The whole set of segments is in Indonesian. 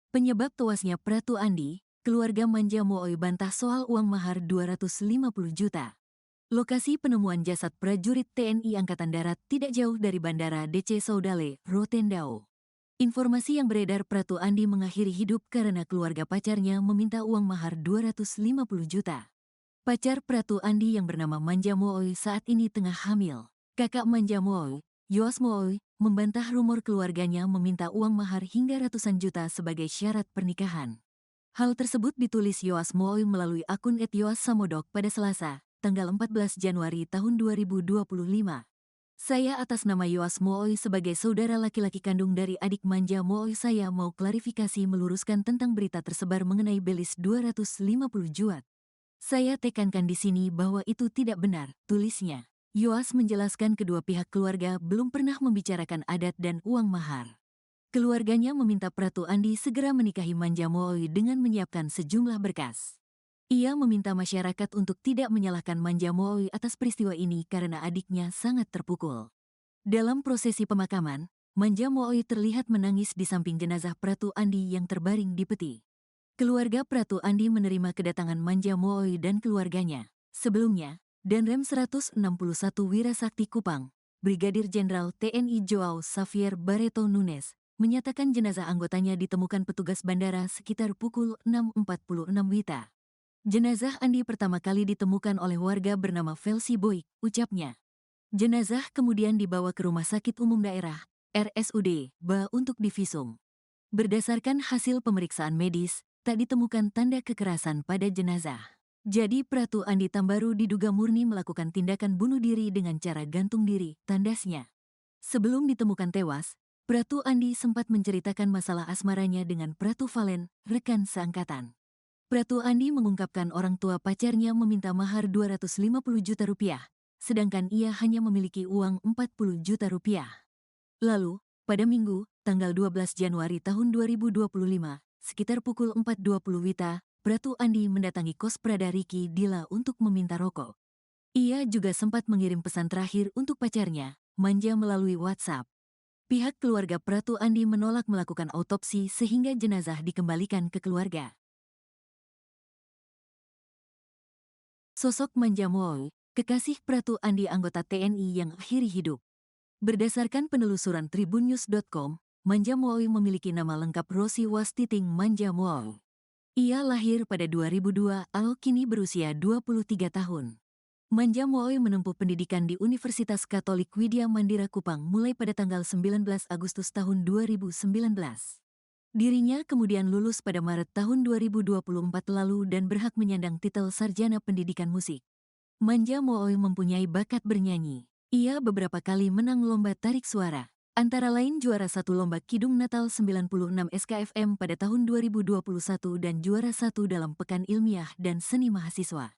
Penyebab tewasnya Pratu Andi, keluarga Manja Mooi bantah soal uang mahar 250 juta. Lokasi penemuan jasad prajurit TNI Angkatan Darat tidak jauh dari Bandara DC Saudale, Rotendao. Informasi yang beredar Pratu Andi mengakhiri hidup karena keluarga pacarnya meminta uang mahar 250 juta. Pacar Pratu Andi yang bernama Manja Mooi saat ini tengah hamil. Kakak Manja Mooi, Yoas Mooi, membantah rumor keluarganya meminta uang mahar hingga ratusan juta sebagai syarat pernikahan. Hal tersebut ditulis Yoas Mooi melalui akun @yoassamodok pada Selasa, tanggal 14 Januari tahun 2025. Saya atas nama Yoas Mooi sebagai saudara laki-laki kandung dari adik Manja Mooi saya mau klarifikasi meluruskan tentang berita tersebar mengenai belis 250 juta. Saya tekankan di sini bahwa itu tidak benar, tulisnya. Yoas menjelaskan kedua pihak keluarga belum pernah membicarakan adat dan uang mahar. Keluarganya meminta Pratu Andi segera menikahi Manja Mooi dengan menyiapkan sejumlah berkas. Ia meminta masyarakat untuk tidak menyalahkan Manja Mooi atas peristiwa ini karena adiknya sangat terpukul. Dalam prosesi pemakaman, Manja Mooi terlihat menangis di samping jenazah Pratu Andi yang terbaring di peti. Keluarga Pratu Andi menerima kedatangan Manja Mooi dan keluarganya. Sebelumnya, Danrem 161 Wirasakti Kupang, Brigadir Jenderal TNI Joao Xavier Barreto Nunes, menyatakan jenazah anggotanya ditemukan petugas bandara sekitar pukul 6.46 WITA. Jenazah Andi pertama kali ditemukan oleh warga bernama Velsi Boik, ucapnya. Jenazah kemudian dibawa ke Rumah Sakit Umum Daerah, RSUD, BA untuk divisum. Berdasarkan hasil pemeriksaan medis, tak ditemukan tanda kekerasan pada jenazah. Jadi Pratu Andi Tambaru diduga murni melakukan tindakan bunuh diri dengan cara gantung diri, tandasnya. Sebelum ditemukan tewas, Pratu Andi sempat menceritakan masalah asmaranya dengan Pratu Valen, rekan seangkatan. Pratu Andi mengungkapkan orang tua pacarnya meminta mahar 250 juta rupiah, sedangkan ia hanya memiliki uang 40 juta rupiah. Lalu, pada Minggu, tanggal 12 Januari tahun 2025, sekitar pukul 4.20 WITA, Pratu Andi mendatangi kos Prada Riki Dila untuk meminta rokok. Ia juga sempat mengirim pesan terakhir untuk pacarnya, Manja melalui WhatsApp. Pihak keluarga Pratu Andi menolak melakukan autopsi sehingga jenazah dikembalikan ke keluarga. Sosok Manja Mooi, kekasih Pratu Andi anggota TNI yang akhiri hidup. Berdasarkan penelusuran tribunnews.com, Manja Mooi memiliki nama lengkap Rosi Wastiting Manja Mooi. Ia lahir pada 2002, kini berusia 23 tahun. Manja Mooi menempuh pendidikan di Universitas Katolik Widya Mandira Kupang mulai pada tanggal 19 Agustus tahun 2019. Dirinya kemudian lulus pada Maret tahun 2024 lalu dan berhak menyandang titel Sarjana Pendidikan Musik. Manja Mooi mempunyai bakat bernyanyi. Ia beberapa kali menang lomba tarik suara. Antara lain juara satu lomba Kidung Natal 96 SKFM pada tahun 2021 dan juara satu dalam Pekan Ilmiah dan Seni Mahasiswa.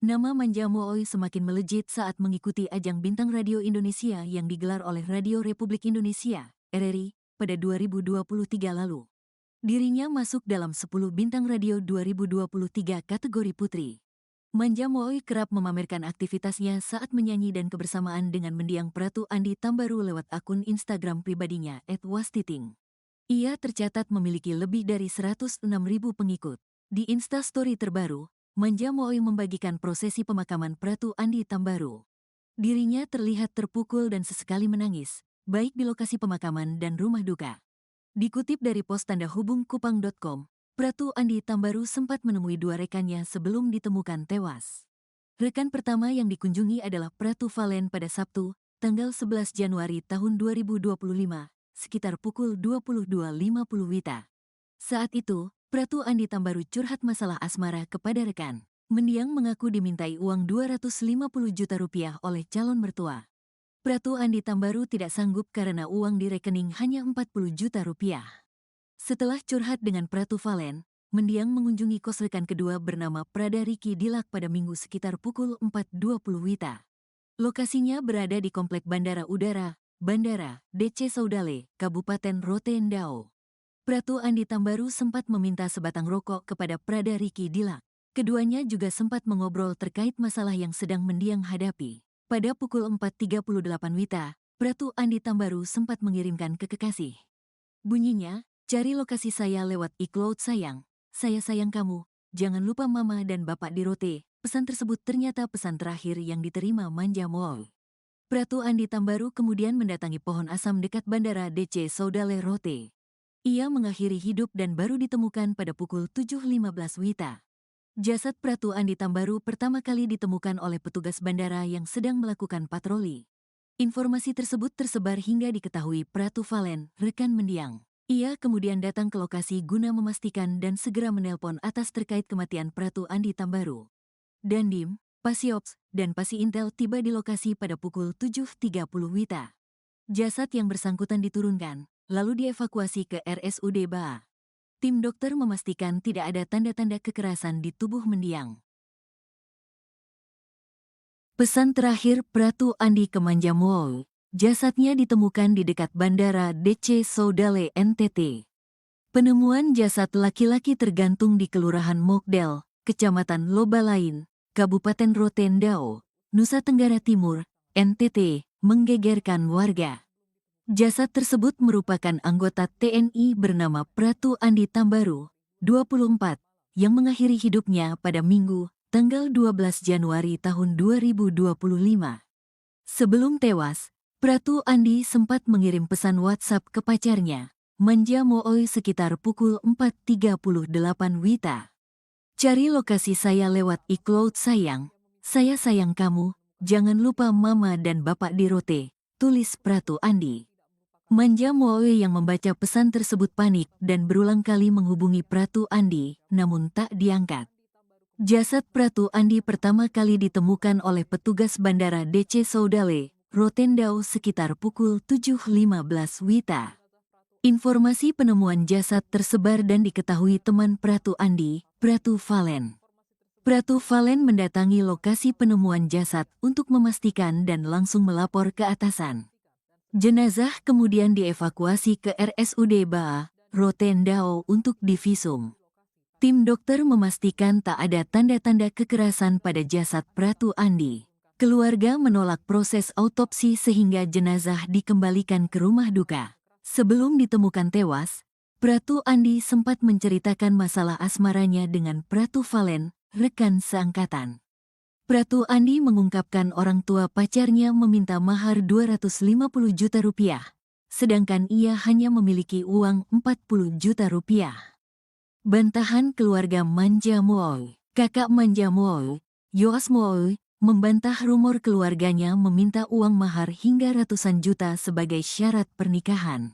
Nama Manja Mooi semakin melejit saat mengikuti ajang Bintang Radio Indonesia yang digelar oleh Radio Republik Indonesia, RRI, pada 2023 lalu. Dirinya masuk dalam 10 Bintang Radio 2023 kategori putri. Manja Mooi kerap memamerkan aktivitasnya saat menyanyi dan kebersamaan dengan mendiang Pratu Andi Tambaru lewat akun Instagram pribadinya @wastiting. Ia tercatat memiliki lebih dari 106.000 pengikut. Di Instastory terbaru, Manja Mooi membagikan prosesi pemakaman Pratu Andi Tambaru. Dirinya terlihat terpukul dan sesekali menangis, baik di lokasi pemakaman dan rumah duka. Dikutip dari pos tanda hubung kupang.com, Pratu Andi Tambaru sempat menemui dua rekannya sebelum ditemukan tewas. Rekan pertama yang dikunjungi adalah Pratu Valen pada Sabtu, tanggal 11 Januari tahun 2025, sekitar pukul 22.50 WITA. Saat itu, Pratu Andi Tambaru curhat masalah asmara kepada rekan. Mendiang mengaku dimintai uang 250 juta rupiah oleh calon mertua. Pratu Andi Tambaru tidak sanggup karena uang di rekening hanya 40 juta rupiah. Setelah curhat dengan Pratu Valen, mendiang mengunjungi kos rekan kedua bernama Prada Riki Dilak pada Minggu sekitar pukul 4.20 WITA. Lokasinya berada di Komplek Bandara Udara, Bandara, DC Saudale, Kabupaten Rotendao. Pratu Andi Tambaru sempat meminta sebatang rokok kepada Prada Riki Dilak. Keduanya juga sempat mengobrol terkait masalah yang sedang mendiang hadapi. Pada pukul 4.38 WITA, Pratu Andi Tambaru sempat mengirimkan ke kekasih. Bunyinya, Cari lokasi saya lewat iCloud sayang. Saya sayang kamu. Jangan lupa mama dan bapak di Rote. Pesan tersebut ternyata pesan terakhir yang diterima Manja Mall. Pratu Andi Tambaru kemudian mendatangi pohon asam dekat Bandara DC Saudale Rote. Ia mengakhiri hidup dan baru ditemukan pada pukul 7.15 WITA. Jasad Pratu Andi Tambaru pertama kali ditemukan oleh petugas bandara yang sedang melakukan patroli. Informasi tersebut tersebar hingga diketahui Pratu Valen, rekan mendiang. Ia kemudian datang ke lokasi guna memastikan dan segera menelpon atas terkait kematian Pratu Andi Tambaru. Dandim, Pasiops, dan Pasi Intel tiba di lokasi pada pukul 7.30 WITA. Jasad yang bersangkutan diturunkan, lalu dievakuasi ke RSUD Baa. Tim dokter memastikan tidak ada tanda-tanda kekerasan di tubuh mendiang. Pesan terakhir Pratu Andi ke Manja Mall. Jasadnya ditemukan di dekat Bandara DC Saudale NTT. Penemuan jasad laki-laki tergantung di Kelurahan Mokdel, Kecamatan Lobalain, Kabupaten Rotendao, Nusa Tenggara Timur, NTT, menggegerkan warga. Jasad tersebut merupakan anggota TNI bernama Pratu Andi Tambaru, 24, yang mengakhiri hidupnya pada Minggu, tanggal 12 Januari tahun 2025. Sebelum tewas, Pratu Andi sempat mengirim pesan WhatsApp ke pacarnya, Manja Mooy sekitar pukul 4.38 WITA. Cari lokasi saya lewat iCloud sayang, saya sayang kamu, jangan lupa mama dan bapak di Rote, tulis Pratu Andi. Manja Mooy yang membaca pesan tersebut panik dan berulang kali menghubungi Pratu Andi, namun tak diangkat. Jasad Pratu Andi pertama kali ditemukan oleh petugas bandara DC Saudale, Rotendao sekitar pukul 7.15 WITA. Informasi penemuan jasad tersebar dan diketahui teman Pratu Andi, Pratu Valen. Pratu Valen mendatangi lokasi penemuan jasad untuk memastikan dan langsung melapor ke atasan. Jenazah kemudian dievakuasi ke RSUD Baa, Rotendao untuk divisum. Tim dokter memastikan tak ada tanda-tanda kekerasan pada jasad Pratu Andi. Keluarga menolak proses autopsi sehingga jenazah dikembalikan ke rumah duka. Sebelum ditemukan tewas, Pratu Andi sempat menceritakan masalah asmaranya dengan Pratu Valen, rekan seangkatan. Pratu Andi mengungkapkan orang tua pacarnya meminta mahar 250 juta rupiah, sedangkan ia hanya memiliki uang 40 juta rupiah. Bantahan keluarga Manja Mooy. Kakak Manja Mooy, Yoas Mooy, membantah rumor keluarganya meminta uang mahar hingga ratusan juta sebagai syarat pernikahan.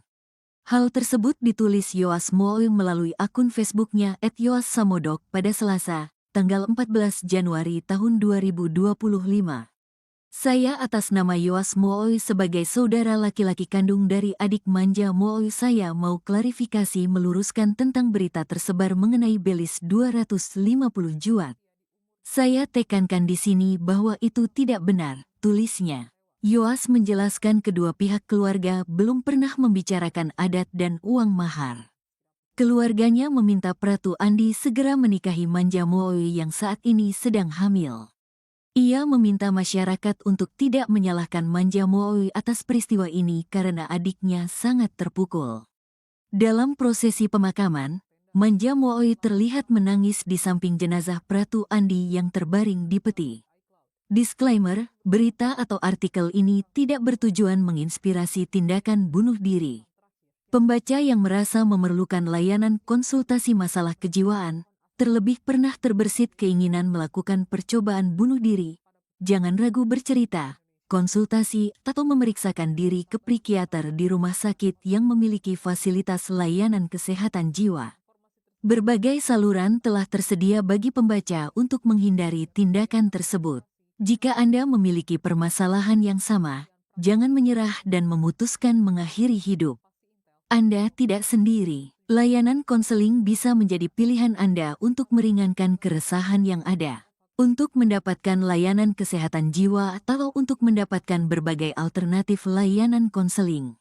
Hal tersebut ditulis Yoas Mooy melalui akun Facebooknya @yoassamodok pada Selasa, tanggal 14 Januari tahun 2025. Saya atas nama Yoas Mooy sebagai saudara laki-laki kandung dari adik Manja Mooy saya mau klarifikasi meluruskan tentang berita tersebar mengenai belis 250 juta. Saya tekankan di sini bahwa itu tidak benar, tulisnya. Yoas menjelaskan kedua pihak keluarga belum pernah membicarakan adat dan uang mahar. Keluarganya meminta Pratu Andi segera menikahi Manja Mooy yang saat ini sedang hamil. Ia meminta masyarakat untuk tidak menyalahkan Manja Mooy atas peristiwa ini karena adiknya sangat terpukul. Dalam prosesi pemakaman, Manja Mooy terlihat menangis di samping jenazah Pratu Andi yang terbaring di peti. Disclaimer, berita atau artikel ini tidak bertujuan menginspirasi tindakan bunuh diri. Pembaca yang merasa memerlukan layanan konsultasi masalah kejiwaan, terlebih pernah terbersit keinginan melakukan percobaan bunuh diri, jangan ragu bercerita, konsultasi, atau memeriksakan diri ke psikiater di rumah sakit yang memiliki fasilitas layanan kesehatan jiwa. Berbagai saluran telah tersedia bagi pembaca untuk menghindari tindakan tersebut. Jika Anda memiliki permasalahan yang sama, jangan menyerah dan memutuskan mengakhiri hidup. Anda tidak sendiri. Layanan konseling bisa menjadi pilihan Anda untuk meringankan keresahan yang ada. Untuk mendapatkan layanan kesehatan jiwa atau untuk mendapatkan berbagai alternatif layanan konseling,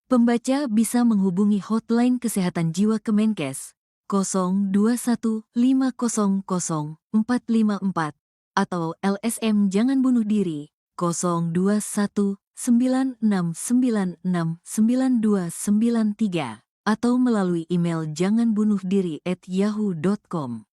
pembaca bisa menghubungi hotline kesehatan jiwa Kemenkes 021500454 atau LSM Jangan Bunuh Diri 02196969293. atau melalui email janganbunuhdiri@yahoo.com.